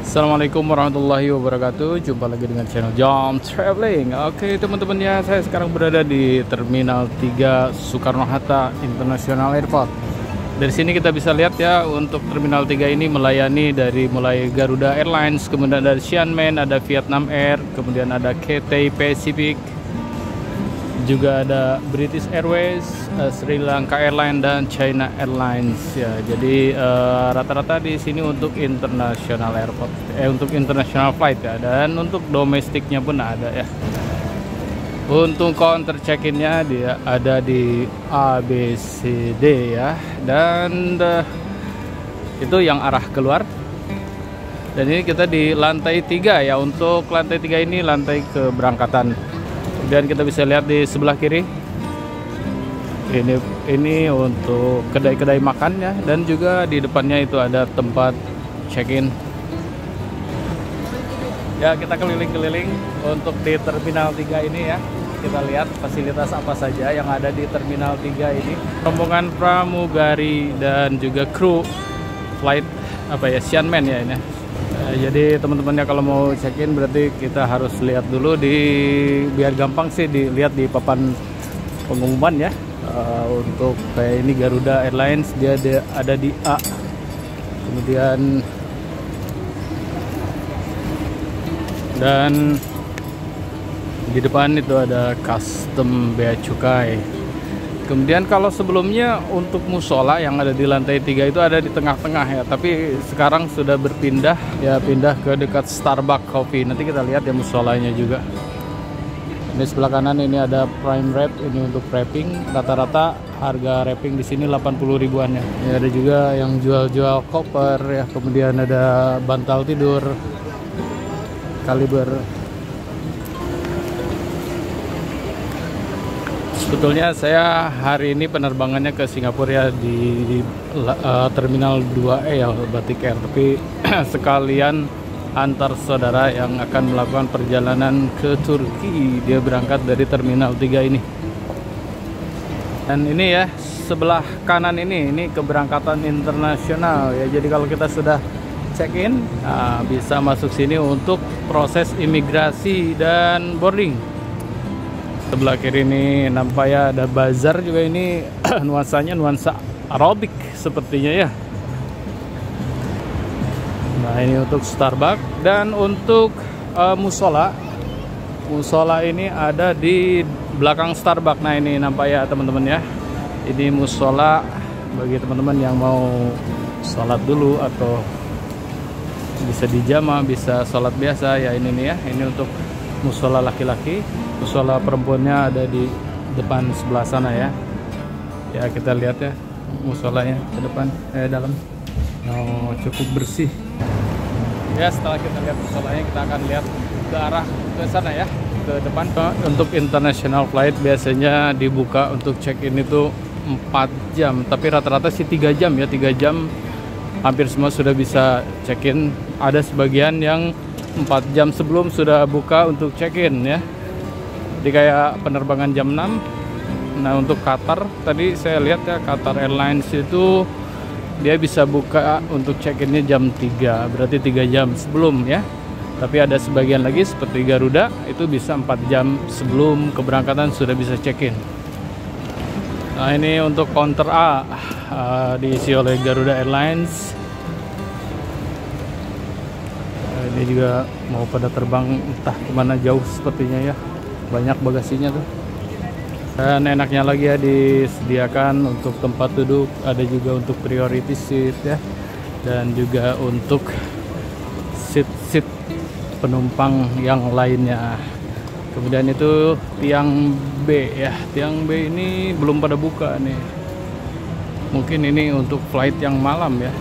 Assalamualaikum warahmatullahi wabarakatuh. Jumpa lagi dengan channel Jom Traveling. Oke teman-teman ya, saya sekarang berada di Terminal 3 Soekarno-Hatta International Airport. Dari sini kita bisa lihat ya, untuk Terminal 3 ini melayani dari mulai Garuda Airlines, kemudian ada Xiamen, ada Vietnam Air, kemudian ada Cathay Pacific, juga ada British Airways, Sri Lanka Airlines dan China Airlines ya. Jadi rata-rata di sini untuk international airport, untuk international flight ya, dan untuk domestiknya pun ada ya. Untuk counter check-innya dia ada di ABCD ya, dan itu yang arah keluar. Dan ini kita di lantai 3 ya. Untuk lantai 3 ini lantai keberangkatan. Dan kita bisa lihat di sebelah kiri ini untuk kedai-kedai makan ya, dan juga di depannya itu ada tempat check-in ya. Kita keliling-keliling untuk di Terminal 3 ini ya. Kita lihat fasilitas apa saja yang ada di Terminal 3 ini. Rombongan pramugari dan juga kru flight Xiamen ya ini. Jadi teman-temannya kalau mau check-in berarti kita harus lihat dulu biar gampang sih dilihat di papan pengumuman ya. Untuk kayak ini Garuda Airlines dia ada di A. Kemudian dan di depan itu ada custom bea cukai. Kemudian kalau sebelumnya untuk musola yang ada di lantai 3 itu ada di tengah-tengah ya, tapi sekarang sudah berpindah ya, pindah ke dekat Starbucks Coffee. Nanti kita lihat ya musolanya juga. Ini sebelah kanan ini ada prime wrap, ini untuk wrapping. Rata-rata harga wrapping di sini 80 ribuan ya. Ini ada juga yang jual-jual koper ya, kemudian ada bantal tidur kaliber. Sebetulnya saya hari ini penerbangannya ke Singapura ya, di Terminal 2E ya, Batik Air. Tapi sekalian antar saudara yang akan melakukan perjalanan ke Turki. Dia berangkat dari Terminal 3 ini. Dan ini ya, sebelah kanan ini keberangkatan internasional ya. Jadi kalau kita sudah check-in, bisa masuk sini untuk proses imigrasi dan boarding. Sebelah kiri ini nampaknya ada bazar juga, ini nuansanya nuansa Arabik sepertinya ya. Nah ini untuk Starbucks. Dan untuk musola ini ada di belakang Starbucks. Nah ini nampaknya teman-teman ya, ini musola bagi teman-teman yang mau sholat dulu atau bisa dijama, bisa sholat biasa ya. Ini nih ya, ini untuk musola laki-laki. Musola perempuannya ada di depan sebelah sana ya. Ya kita lihat ya musolanya ke depan, dalam. Oh, cukup bersih. Ya setelah kita lihat musolanya, kita akan lihat ke arah ke sana ya, ke depan. Untuk international flight biasanya dibuka untuk check-in itu 4 jam, tapi rata-rata sih 3 jam ya. 3 jam hampir semua sudah bisa check-in. Ada sebagian yang 4 jam sebelum sudah buka untuk check-in ya. Jadi kayak penerbangan jam 6. Nah untuk Qatar tadi saya lihat ya, Qatar Airlines itu dia bisa buka untuk check-innya jam 3, berarti 3 jam sebelum ya. Tapi ada sebagian lagi seperti Garuda itu bisa 4 jam sebelum keberangkatan sudah bisa check-in. Nah ini untuk counter A, diisi oleh Garuda Airlines. Ini juga mau pada terbang entah kemana jauh sepertinya ya. Banyak bagasinya tuh. Dan enaknya lagi ya, disediakan untuk tempat duduk, ada juga untuk priority seat ya, dan juga untuk seat penumpang yang lainnya. Kemudian itu tiang B ya, tiang B ini belum pada buka nih. Mungkin ini untuk flight yang malam ya.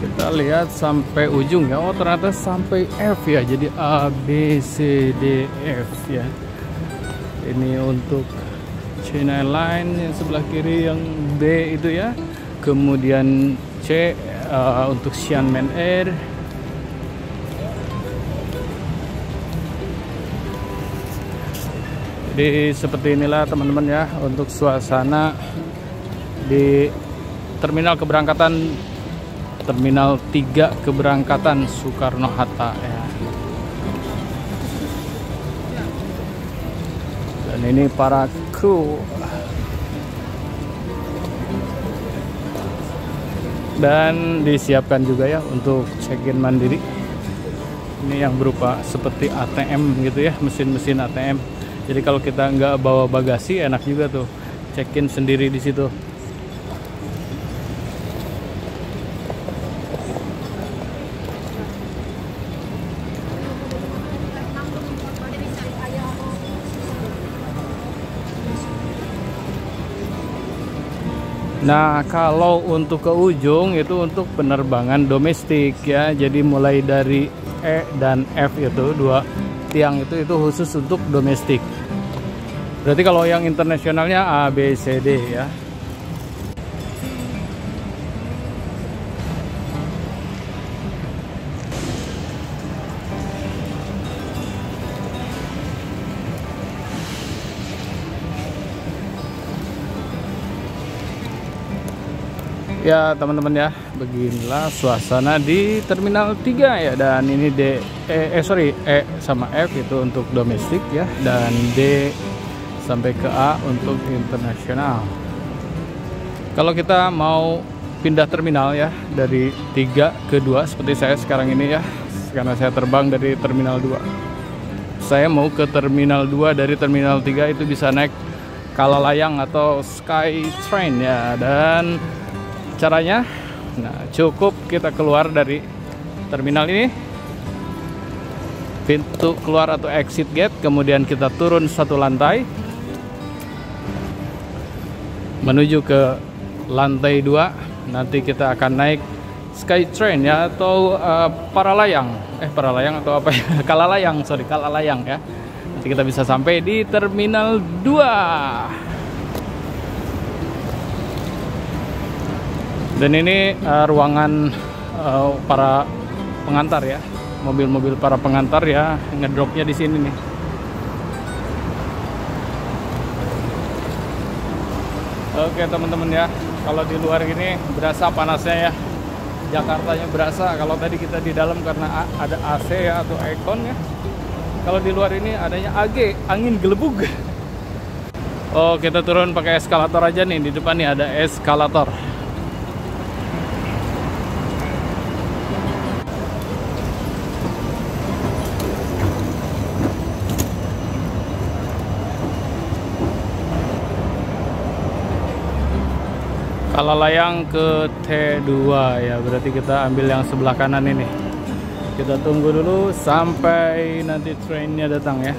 Kita lihat sampai ujung ya. Oh ternyata sampai F ya. Jadi A, B, C, D, F ya. Ini untuk China Airlines yang sebelah kiri, yang B itu ya. Kemudian C untuk Xiamen Air. Jadi seperti inilah teman-teman ya untuk suasana di terminal keberangkatan Terminal 3 keberangkatan Soekarno-Hatta ya. Dan ini para kru. Dan disiapkan juga ya untuk check-in mandiri. Ini yang berupa seperti ATM gitu ya, mesin-mesin ATM. Jadi kalau kita nggak bawa bagasi, enak juga tuh check-in sendiri di situ. Nah, kalau untuk ke ujung itu untuk penerbangan domestik ya. Jadi mulai dari E dan F itu dua tiang itu khusus untuk domestik. Berarti kalau yang internasionalnya A, B, C, D ya. Ya teman-teman ya, beginilah suasana di Terminal 3 ya. Dan ini E sama F itu untuk domestik ya, dan D sampai ke A untuk internasional. Kalau kita mau pindah terminal ya, dari 3 ke 2 seperti saya sekarang ini ya, karena saya terbang dari Terminal 2. Saya mau ke Terminal 2 dari Terminal 3 itu bisa naik Kalalayang atau Skytrain ya. Dan caranya, nah cukup kita keluar dari terminal ini, pintu keluar atau exit gate, kemudian kita turun 1 lantai menuju ke lantai 2. Nanti kita akan naik Skytrain ya, atau paralayang atau apa ya, Kalalayang ya. Nanti kita bisa sampai di Terminal 2. Dan ini ruangan para pengantar ya, mobil-mobil para pengantar ya, ngedropnya di sini nih. Oke teman-teman ya, kalau di luar ini berasa panasnya ya, Jakartanya berasa. Kalau tadi kita di dalam karena ada AC ya atau aircon ya. Kalau di luar ini adanya AG, angin gelembung. Oh, kita turun pakai eskalator aja nih. Di depan nih ada eskalator. Kalalayang ke T2 ya, berarti kita ambil yang sebelah kanan ini. Kita tunggu dulu sampai nanti trainnya datang ya.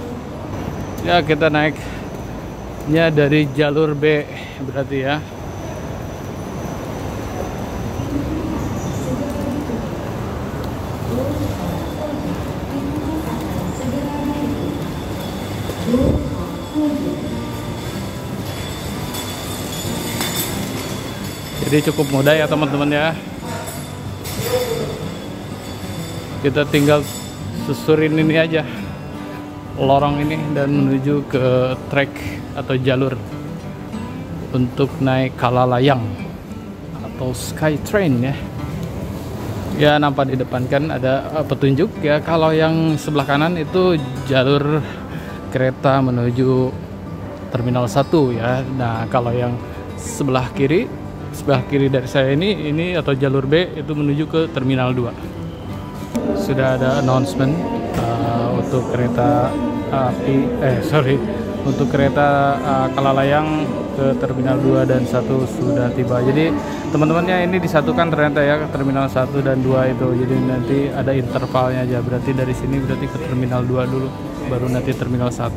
Ya, kita naiknya dari jalur B berarti ya. Jadi cukup mudah ya teman-teman ya. Kita tinggal susurin ini aja, lorong ini, dan menuju ke trek atau jalur untuk naik Kalalayang atau Skytrain ya. Ya, nampak di depan kan ada petunjuk ya. Kalau yang sebelah kanan itu jalur kereta menuju Terminal 1 ya. Nah, kalau yang sebelah kiri dari saya ini atau jalur B itu menuju ke Terminal 2. Sudah ada announcement untuk kereta api untuk kereta Kalalayang ke Terminal 2 dan 1 sudah tiba. Jadi teman-temannya ini disatukan ternyata ya, ke Terminal 1 dan 2 itu. Jadi nanti ada intervalnya aja. Berarti dari sini berarti ke Terminal 2 dulu, baru nanti Terminal 1.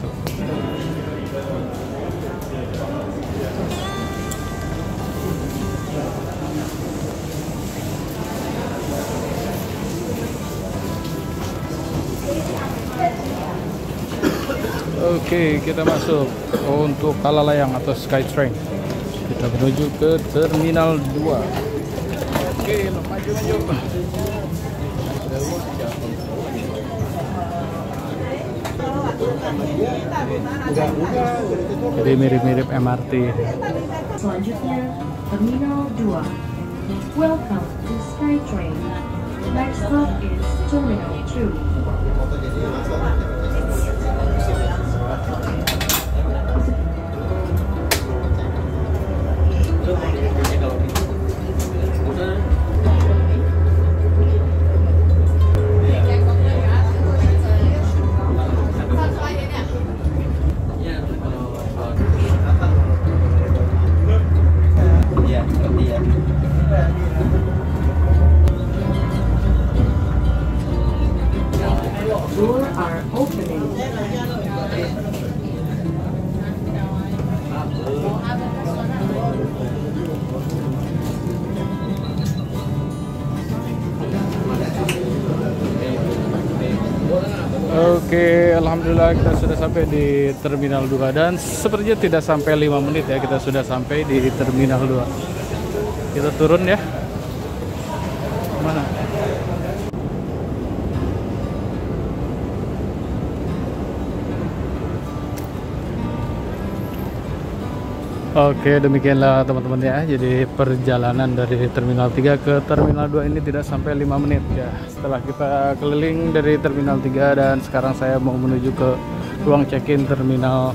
Oke, kita masuk untuk Kalalayang atau Skytrain. Kita menuju ke Terminal 2. Oke, maju. Jadi mirip-mirip MRT. Selanjutnya Terminal 2. Welcome to SkyTrain. Next stop is Terminal 2. Doors are opening. Oke, alhamdulillah kita sudah sampai di Terminal 2 dan sepertinya tidak sampai 5 menit ya kita sudah sampai di Terminal 2. Kita turun ya. Mana? Oke, demikianlah teman-teman ya. Jadi perjalanan dari Terminal 3 ke Terminal 2 ini tidak sampai 5 menit ya. Setelah kita keliling dari Terminal 3 dan sekarang saya mau menuju ke ruang check-in Terminal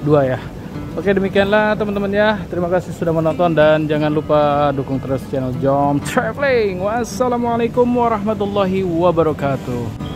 2 ya. Oke, demikianlah teman-teman ya. Terima kasih sudah menonton dan jangan lupa dukung terus channel Jom Traveling. Wassalamualaikum warahmatullahi wabarakatuh.